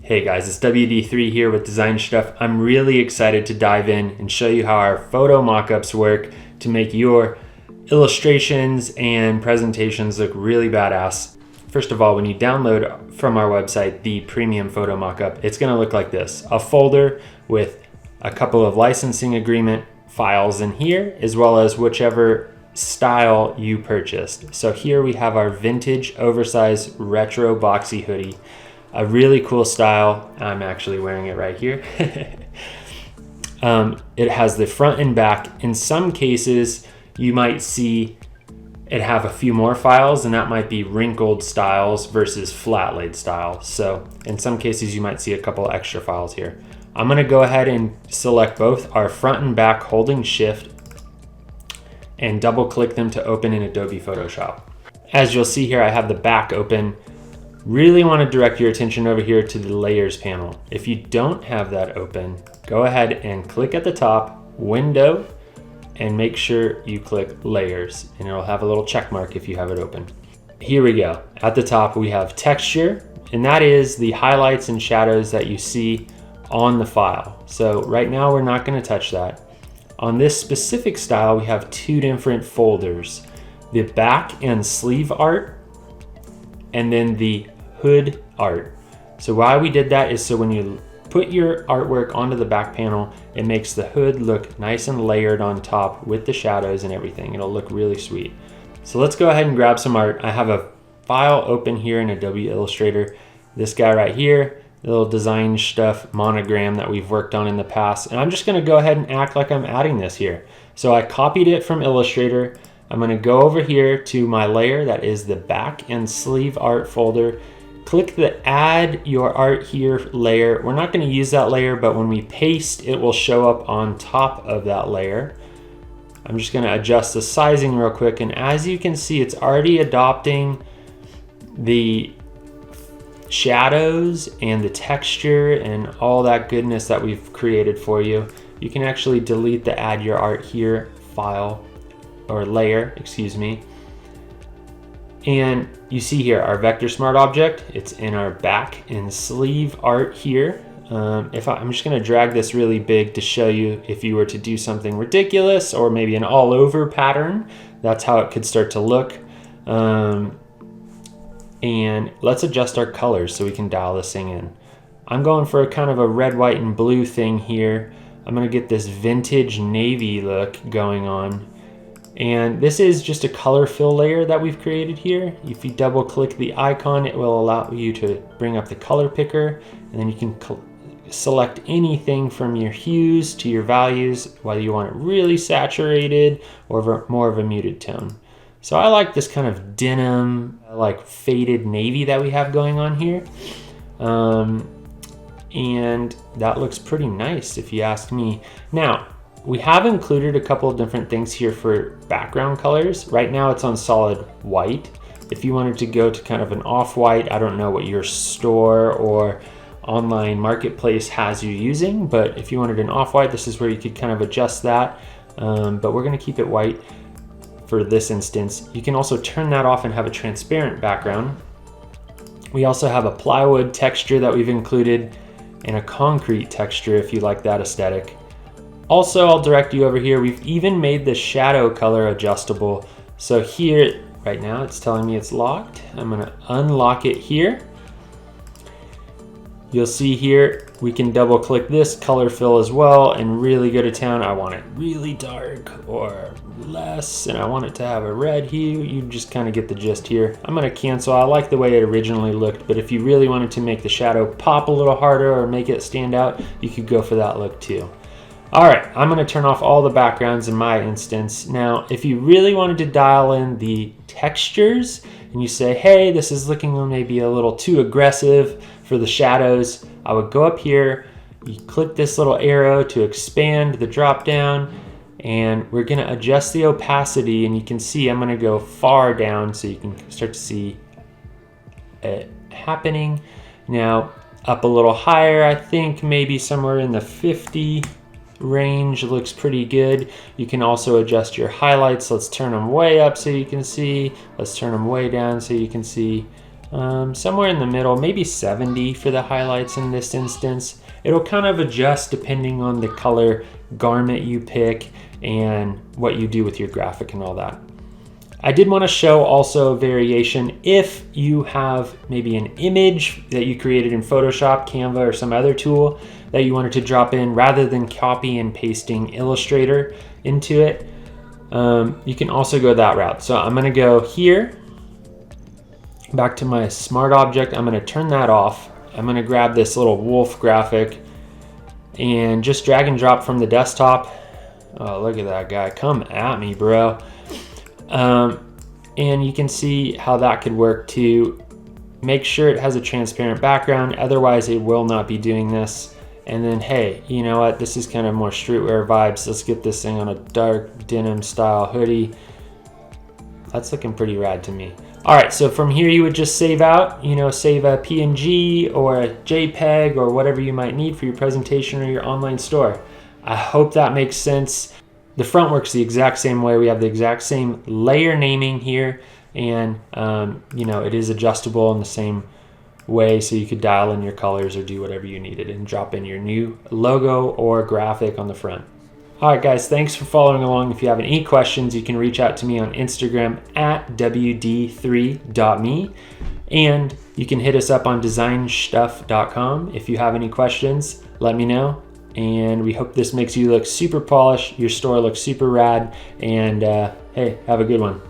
Hey guys, it's WD3 here with Design Stuff. I'm really excited to dive in and show you how our photo mockups work to make your illustrations and presentations look really badass. First of all, when you download from our website the premium photo mockup, it's going to look like this: a folder with a couple of licensing agreement files in here, as well as whichever style you purchased. So here we have our vintage oversized retro boxy hoodie. A really cool style. I'm actually wearing it right here. It has the front and back. In some cases, you might see it have a few more files, and that might be wrinkled styles versus flat laid styles. So in some cases, you might see a couple extra files here. I'm gonna go ahead and select both our front and back holding Shift and double click them to open in Adobe Photoshop. As you'll see here, I have the back open. Really want to direct your attention over here to the layers panel. If you don't have that open, go ahead and click at the top, window, and make sure you click layers, and it'll have a little check mark if you have it open. Here we go. At the top we have texture, and that is the highlights and shadows that you see on the file. So right now we're not going to touch that. On this specific style, we have two different folders: the back and sleeve art, and then the hood art. So why we did that is so when you put your artwork onto the back panel, it makes the hood look nice and layered on top with the shadows and everything. It'll look really sweet. So let's go ahead and grab some art. I have a file open here in Adobe Illustrator. This guy right here, the little Design Stuff monogram that we've worked on in the past. And I'm just gonna go ahead and act like I'm adding this here. So I copied it from Illustrator. I'm going to go over here to my layer, that is the back and sleeve art folder. Click the add your art here layer. We're not going to use that layer, but when we paste, it will show up on top of that layer. I'm just going to adjust the sizing real quick, and as you can see, it's already adopting the shadows and the texture and all that goodness that we've created for you. You can actually delete the add your art here file, or layer, excuse me. And you see here our vector smart object. It's in our back and sleeve art here. I'm just gonna drag this really big to show you if you were to do something ridiculous or maybe an all over pattern, that's how it could start to look. And let's adjust our colors so we can dial this thing in. I'm going for a kind of a red, white, and blue thing here. I'm gonna get this vintage navy look going on. And this is just a color fill layer that we've created here. If you double click the icon, it will allow you to bring up the color picker, and then you can select anything from your hues to your values, whether you want it really saturated or more of a muted tone. So I like this kind of denim, like faded navy that we have going on here. And that looks pretty nice if you ask me. Now, we have included a couple of different things here for background colors. Right now it's on solid white. If you wanted to go to kind of an off-white, I don't know what your store or online marketplace has you using, but if you wanted an off-white, this is where you could kind of adjust that. But we're gonna keep it white for this instance. You can also turn that off and have a transparent background. We also have a plywood texture that we've included and a concrete texture if you like that aesthetic. Also, I'll direct you over here. We've even made the shadow color adjustable. So here, right now, it's telling me it's locked. I'm gonna unlock it here. You'll see here, we can double click this color fill as well and really go to town. I want it really dark or less, and I want it to have a red hue. You just kind of get the gist here. I'm gonna cancel. I like the way it originally looked, but if you really wanted to make the shadow pop a little harder or make it stand out, you could go for that look too. All right, I'm gonna turn off all the backgrounds in my instance. Now, if you really wanted to dial in the textures and you say, hey, this is looking maybe a little too aggressive for the shadows, I would go up here, you click this little arrow to expand the drop down, and we're gonna adjust the opacity, and you can see I'm gonna go far down so you can start to see it happening. Now, up a little higher, I think maybe somewhere in the 50 range looks pretty good. You can also adjust your highlights. Let's turn them way up so you can see. Let's turn them way down so you can see. somewhere in the middle, maybe 70 for the highlights in this instance. It'll kind of adjust depending on the color garment you pick and what you do with your graphic and all that. I did want to show also a variation if you have maybe an image that you created in Photoshop, Canva, or some other tool that you wanted to drop in rather than copy and pasting Illustrator into it. You can also go that route. So I'm going to go here, back to my smart object. I'm going to turn that off. I'm going to grab this little wolf graphic and just drag and drop from the desktop. Oh, look at that guy. Come at me, bro. And you can see how that could work to make sure it has a transparent background. Otherwise, it will not be doing this. And then, hey, you know what? This is kind of more streetwear vibes. Let's get this thing on a dark denim style hoodie. That's looking pretty rad to me. All right, so from here you would just save out, save a PNG or a JPEG or whatever you might need for your presentation or your online store. I hope that makes sense. The front works the exact same way. We have the exact same layer naming here, and it is adjustable in the same way, so you could dial in your colors or do whatever you needed and drop in your new logo or graphic on the front. All right, guys, thanks for following along. If you have any questions, you can reach out to me on Instagram at wd3.me, and you can hit us up on designstuff.com. If you have any questions, let me know. And we hope this makes you look super polished, your store looks super rad, and hey, have a good one.